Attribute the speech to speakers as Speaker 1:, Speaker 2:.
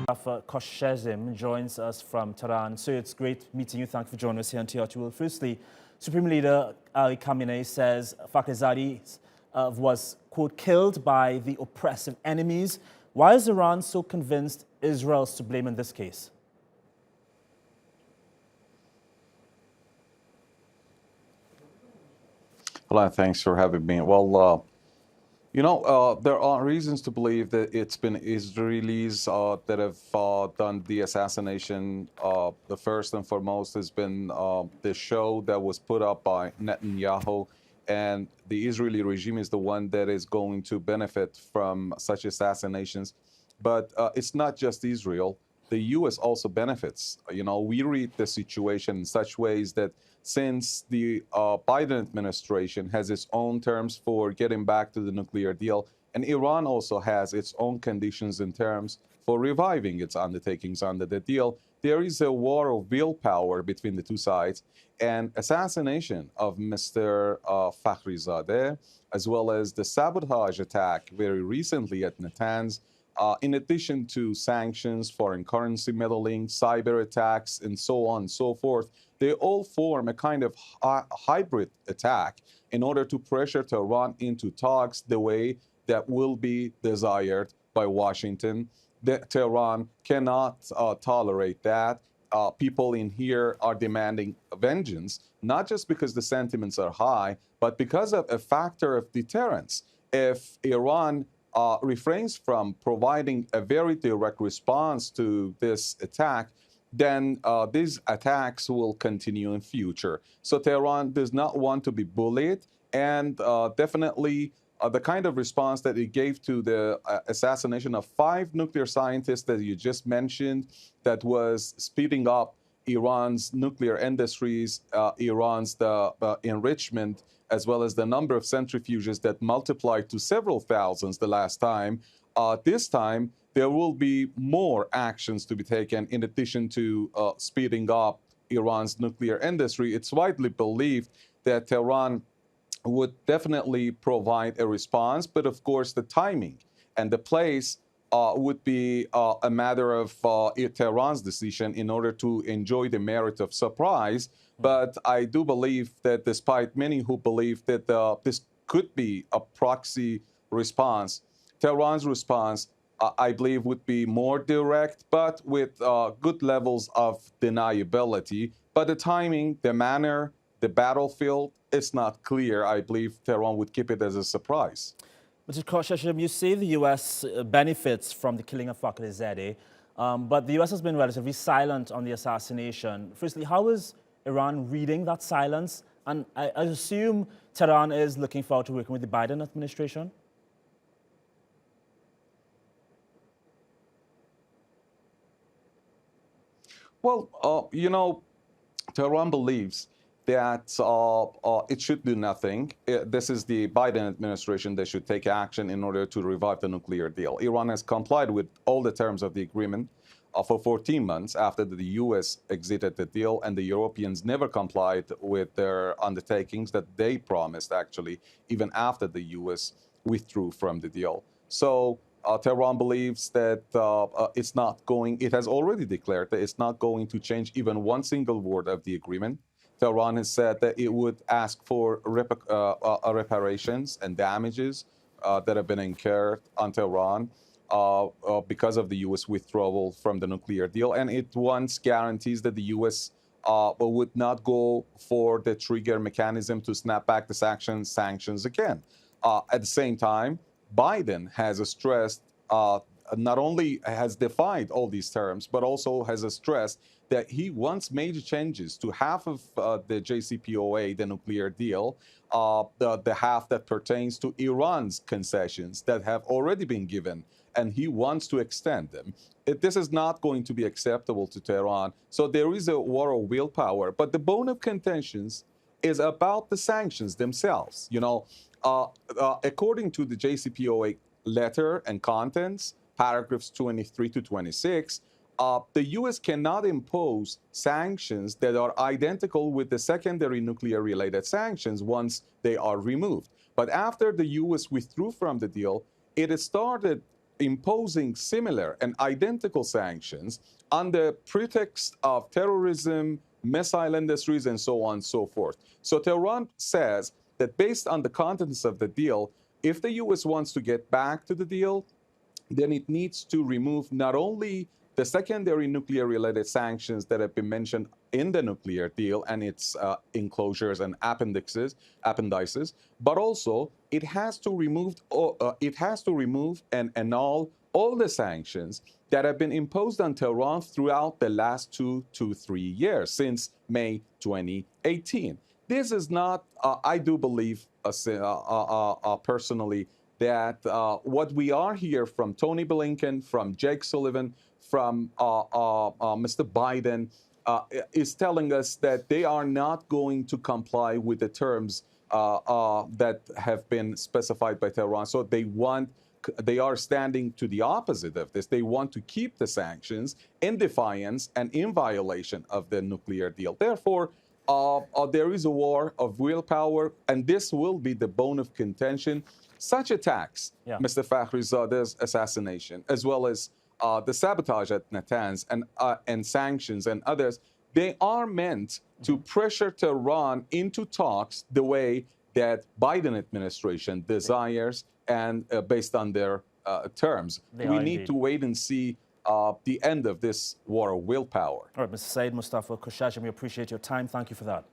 Speaker 1: Mostafa Khoshcheshm joins us from Tehran. So it's great meeting you. Thank you for joining us here on TRT World. Firstly, Supreme Leader Ali Khamenei says Fakhrizadeh was, quote, killed by the oppressive enemies. Why is Iran so convinced Israel's to blame in this case?
Speaker 2: Well, thanks for having me. Well, there are reasons to believe that it's been Israelis that have done the assassination. The first and foremost has been the show that was put up by Netanyahu, and the Israeli regime is the one that is going to benefit from such assassinations. But it's not just Israel. The U.S. also benefits. We read the situation in such ways that since the Biden administration has its own terms for getting back to the nuclear deal, and Iran also has its own conditions and terms for reviving its undertakings under the deal, there is a war of willpower between the two sides. And assassination of Mr. Fakhrizadeh, as well as the sabotage attack very recently at Natanz, in addition to sanctions, foreign currency meddling, cyber attacks, and so on and so forth, they all form a kind of hybrid attack in order to pressure Tehran into talks the way that will be desired by Washington. Tehran cannot tolerate that. People in here are demanding vengeance, not just because the sentiments are high, but because of a factor of deterrence. If Iran refrains from providing a very direct response to this attack, then these attacks will continue in future. So Tehran does not want to be bullied, and definitely the kind of response that it gave to the assassination of 5 nuclear scientists that you just mentioned, that was speeding up Iran's nuclear industries, Iran's enrichment, as well as the number of centrifuges that multiplied to several thousands the last time. This time, there will be more actions to be taken in addition to speeding up Iran's nuclear industry. It's widely believed that Tehran would definitely provide a response, but of course the timing and the place would be a matter of Tehran's decision in order to enjoy the merit of surprise. But I do believe that despite many who believe that this could be a proxy response, Tehran's response, I believe, would be more direct, but with good levels of deniability. But the timing, the manner, the battlefield, it's not clear. I believe Tehran would keep it as a surprise.
Speaker 1: Mr. Khoshcheshm, you say the U.S. benefits from the killing of Fakhrizadeh, but the U.S. has been relatively silent on the assassination. Firstly, how is Iran reading that silence? And I assume Tehran is looking forward to working with the Biden administration?
Speaker 2: Well, Tehran believes that it should do nothing. This is the Biden administration that should take action in order to revive the nuclear deal. Iran has complied with all the terms of the agreement for 14 months after the U.S. exited the deal, and the Europeans never complied with their undertakings that they promised, actually, even after the U.S. withdrew from the deal. So Tehran believes that it has already declared that it's not going to change even one single word of the agreement. Tehran has said that it would ask for reparations and damages that have been incurred on Tehran because of the U.S. withdrawal from the nuclear deal. And it wants guarantees that the U.S. Would not go for the trigger mechanism to snap back the sanctions again. At the same time, Biden has stressed, not only has defied all these terms, but also has stressed that he wants major changes to half of the JCPOA, the nuclear deal, the half that pertains to Iran's concessions that have already been given, and he wants to extend them. This is not going to be acceptable to Tehran. So there is a war of willpower, but the bone of contentions is about the sanctions themselves. According to the JCPOA letter and contents, paragraphs 23 to 26, the U.S. cannot impose sanctions that are identical with the secondary nuclear-related sanctions once they are removed. But after the U.S. withdrew from the deal, it started imposing similar and identical sanctions under pretext of terrorism, missile industries, and so on and so forth. So Tehran says that based on the contents of the deal, if the U.S. wants to get back to the deal, then it needs to remove not only the secondary nuclear-related sanctions that have been mentioned in the nuclear deal and its enclosures and appendices, but also it has to remove and annul all the sanctions that have been imposed on Tehran throughout the last 2 to 3 years since May 2018. This is not, I do believe personally, that what we are here from Tony Blinken, from Jake Sullivan, from Mr. Biden, is telling us that they are not going to comply with the terms that have been specified by Tehran. So they are standing to the opposite of this. They want to keep the sanctions in defiance and in violation of the nuclear deal. Therefore, there is a war of willpower, and this will be the bone of contention. Such attacks, Mr. Fakhrizadeh's assassination, as well as the sabotage at Natanz and sanctions and others, they are meant to pressure Tehran into talks the way that Biden administration desires and based on their terms. We need to wait and see the end of this war of willpower.
Speaker 1: All right, Mr. Seyed Mostafa Khoshcheshm, we appreciate your time. Thank you for that.